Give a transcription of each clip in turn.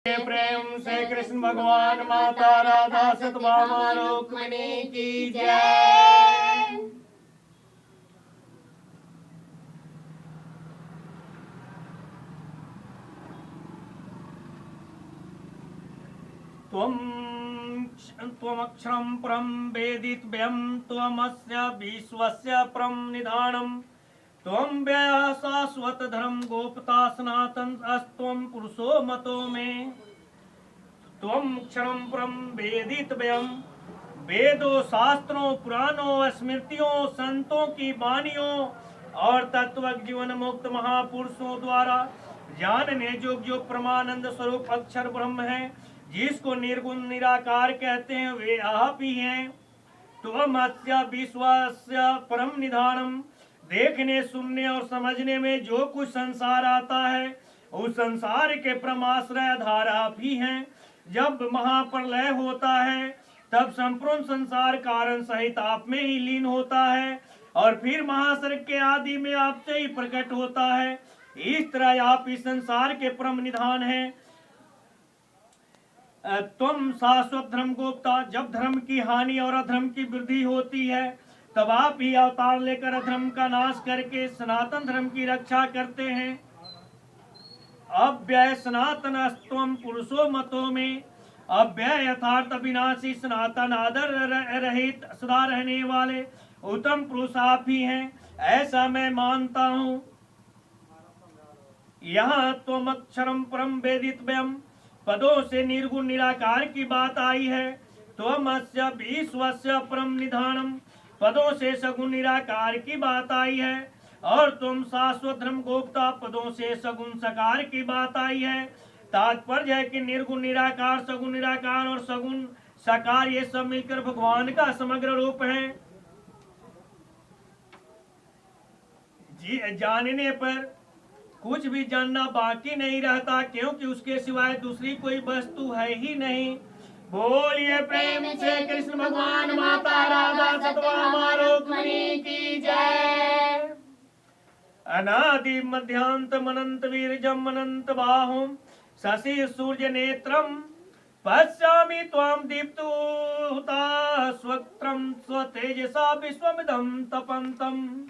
प्रेम से कृष्ण भगवान माता राधा सतभामा रुक्मिणी की जय। त्वमक्षरं परं वेदितव्यं त्वमस्य विश्वस्य परं निधानम् त्वं व्ययः शाश्वतधर्म गोप्ता सनातनस्त्वं पुरुषो मतो मे। त्वं क्षरं परं वेदितव्यं वेदों शास्त्रों पुराणों स्मृतियों संतों की वाणियों और तत्व जीवन मुक्त महापुरुषों द्वारा जानने जो परमानंद स्वरूप अक्षर ब्रह्म है, जिसको निर्गुण निराकार कहते हैं, वे आप ही हैं। त्वमस्य विश्वस्य परम निधानम, देखने सुनने और समझने में जो कुछ संसार आता है उस संसार के परमाश्रय आधार आप ही हैं। जब महाप्रलय होता है तब संपूर्ण संसार कारण सहित आप में ही लीन होता है और फिर महासर्ग के आदि में आपसे ही प्रकट होता है। इस तरह आप इस संसार के परम निधान हैं। तुम शाश्वत धर्म गोप्ता, जब धर्म की हानि और अधर्म की वृद्धि होती है तब आप ही अवतार लेकर अधर्म का नाश करके सनातन धर्म की रक्षा करते हैं। अव्यय सनातन स्तवम पुरुषो मतो में, अव्यय यथार्थ अविनाशी सनातन आदर रहित सदा रहने वाले उत्तम पुरुष आप ही हैं, ऐसा मैं मानता हूँ। यहाँ त्वम अक्षरम परम वेदितव्यम पदों से निर्गुण निराकार की बात आई है। त्वमस्य विश्वस्य परम निधानम पदों से सगुण निराकार की बात आई है और तुम शाश्वत धर्म गोप्ता पदों से सगुण सकार की बात आई है। तात्पर्य है कि निर्गुण निराकार, सगुण निराकार और सगुण सकार ये सब मिलकर भगवान का समग्र रूप है। जानने पर कुछ भी जानना बाकी नहीं रहता, क्योंकि उसके सिवाय दूसरी कोई वस्तु है ही नहीं। बोलिए प्रेम से कृष्ण भगवान माता राधा सतभामा रुक्मिणी की जय। अनादि मध्यांत मनंत वीरजम अनंत बाहुम शशि सूर्य नेत्रम पश्यामि त्वां दीप्तहुता स्वक्त्रम स्वतेजसा विश्वमिदं तपन्तम।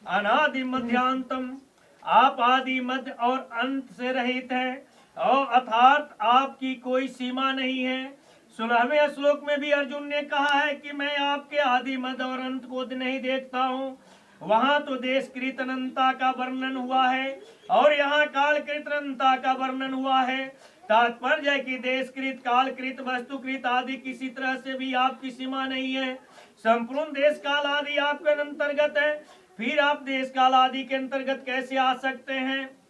अनादि मध्यांतम, आप आदि मध्य और अंत से रहित है और अर्थात आपकी कोई सीमा नहीं है। 16वें श्लोक में भी अर्जुन ने कहा है कि मैं आपके आदि मध्य और अंत को नहीं देखता हूँ। वहां तो देशकृत अनंतता का वर्णन हुआ है और यहाँ कालकृत अनंतता का वर्णन हुआ है। तात्पर्य है कि देशकृत, कालकृत, वस्तुकृत आदि किसी तरह से भी आपकी सीमा नहीं है। संपूर्ण देश काल आदि आपके अंतर्गत है, फिर आप देश काल आदि के अंतर्गत कैसे आ सकते हैं?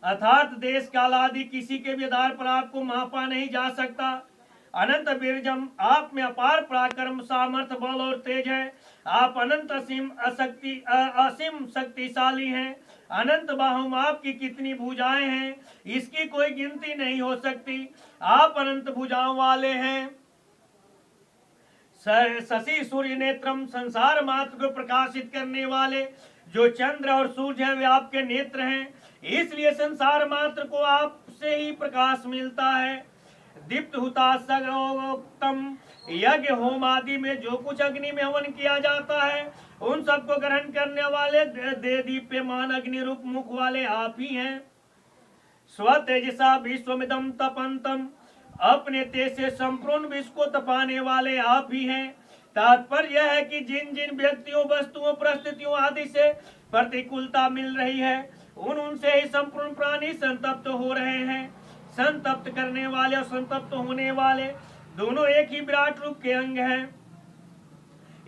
अर्थात देश काल आदि किसी के भी आधार पर आपको मापा नहीं जा सकता। अनंत बीरजम, आप में अपार पराक्रम, सामर्थ्य, बल और तेज है। आप अनंत असीम शक्तिशाली हैं। अनंत बाहुम, आपकी कितनी भुजाएं हैं इसकी कोई गिनती नहीं हो सकती। आप अनंत भुजाओं वाले हैं। शशि सूर्य नेत्रम, संसार मात्र को प्रकाशित करने वाले जो चंद्र और सूर्य हैं वे आपके नेत्र हैं, इसलिए संसार मात्र को आपसे ही प्रकाश मिलता है। दीप्त हुता सगोक्तम, यज्ञ होम आदि में जो कुछ अग्नि में हवन किया जाता है उन सबको ग्रहण करने वाले दे दीप्यमान अग्नि रूप मुख वाले आप ही हैं। स्वतेजसा विश्वमिदं तपंतम, अपने तेज से संपूर्ण विश्व को तपाने वाले आप ही हैं। तात्पर्य यह है कि जिन जिन व्यक्तियों, वस्तुओं, परिस्थितियों आदि से प्रतिकूलता मिल रही है उनसे ही संपूर्ण प्राणी संतप्त हो रहे हैं। संतप्त करने वाले और संतप्त होने वाले दोनों एक ही विराट रूप के अंग हैं।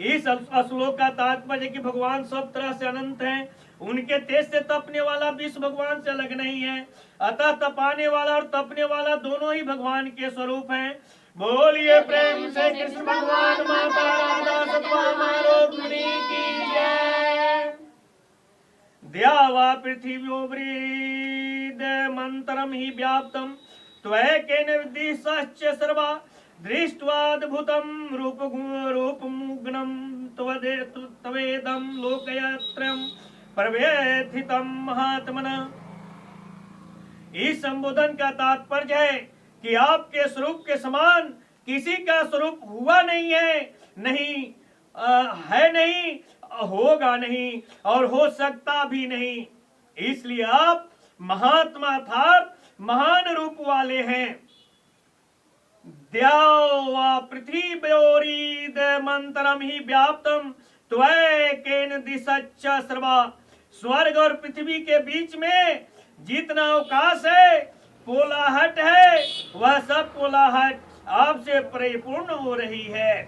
इस श्लोक का तात्पर्य कि भगवान सब तरह से अनंत हैं। उनके तेज से तपने वाला विश्व भगवान से अलग नहीं है, अतः तपाने वाला और तपने वाला दोनों ही भगवान के स्वरूप हैं। बोलिए प्रेम से कृष्ण भगवान माता राधा सतभामा रुक्मिणी की जय। द्यावा पृथिव्योपरिदमन्तरं हि व्याप्तं त्वयैकेन विदिशश्च सर्वा दृष्ट्वाद्भुतं रूपमुग्नं तवेदं लोकत्रयं प्रव्यथितं महात्मना। इस संबोधन का तात्पर्य है कि आपके स्वरूप के समान किसी का स्वरूप हुआ नहीं है, नहीं है नहीं, होगा नहीं और हो सकता भी नहीं। इसलिए आप महात्मा अर्थात महान रूप वाले हैं। द्यावा पृथ्वीर्योरीद मंतरम ही व्याप्तम त्वैकेन दिशच्च सर्वा। स्वर्ग और पृथ्वी के बीच में जितना अवकाश है, पोलाहट है, वह सब पोलाहट आपसे परिपूर्ण हो रही है।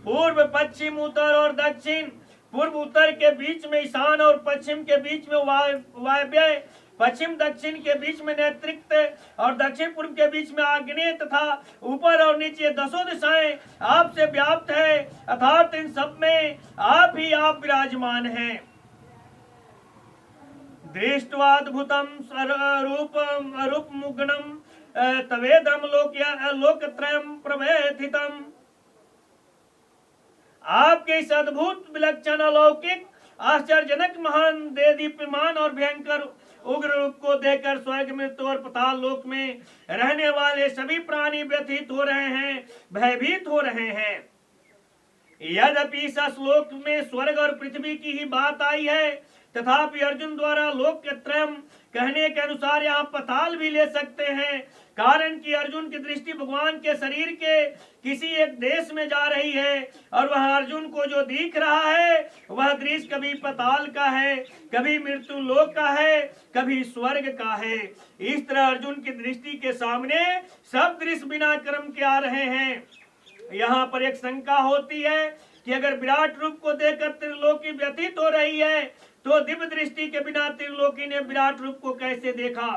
पूर्व पश्चिम उत्तर और दक्षिण, पूर्व उत्तर के बीच में ईशान और पश्चिम के बीच में वायव्य, पश्चिम दक्षिण के बीच में नैऋत्य और दक्षिण पूर्व के बीच में आग्नेय तथा ऊपर और नीचे दसों दिशाएं आपसे व्याप्त है, अर्थात इन सब में आप ही आप विराजमान हैं। दृष्ट्वाद्भुतम रूप मुग्नम तवेदम लोकत्रयम प्रवेथितम। आपके इस अद्भुत विलक्षण अलौकिक आश्चर्यजनक महान दीप्यमान और भयंकर उग्र रूप को देखकर स्वर्ग मृत्यु और पाताल लोक में रहने वाले सभी प्राणी व्यथित हो रहे हैं, भयभीत हो रहे हैं। यद्यपि इस श्लोक में स्वर्ग और पृथ्वी की ही बात आई है, तथापि अर्जुन द्वारा लोकत्रयम कहने के अनुसार यहाँ पाताल भी ले सकते हैं, कारण कि अर्जुन की दृष्टि भगवान के शरीर के किसी एक देश में जा रही है और वह अर्जुन को जो दिख रहा है वह दृश्य कभी पाताल का है, कभी मृत्यु लोक का है, कभी स्वर्ग का है। इस तरह अर्जुन की दृष्टि के सामने सब दृश्य बिना कर्म के आ रहे हैं। यहाँ पर एक शंका होती है कि अगर विराट रूप को देखकर त्रिलोकी व्यतीत हो रही है तो दिव्य दृष्टि के बिना त्रिलोकी ने विराट रूप को कैसे देखा।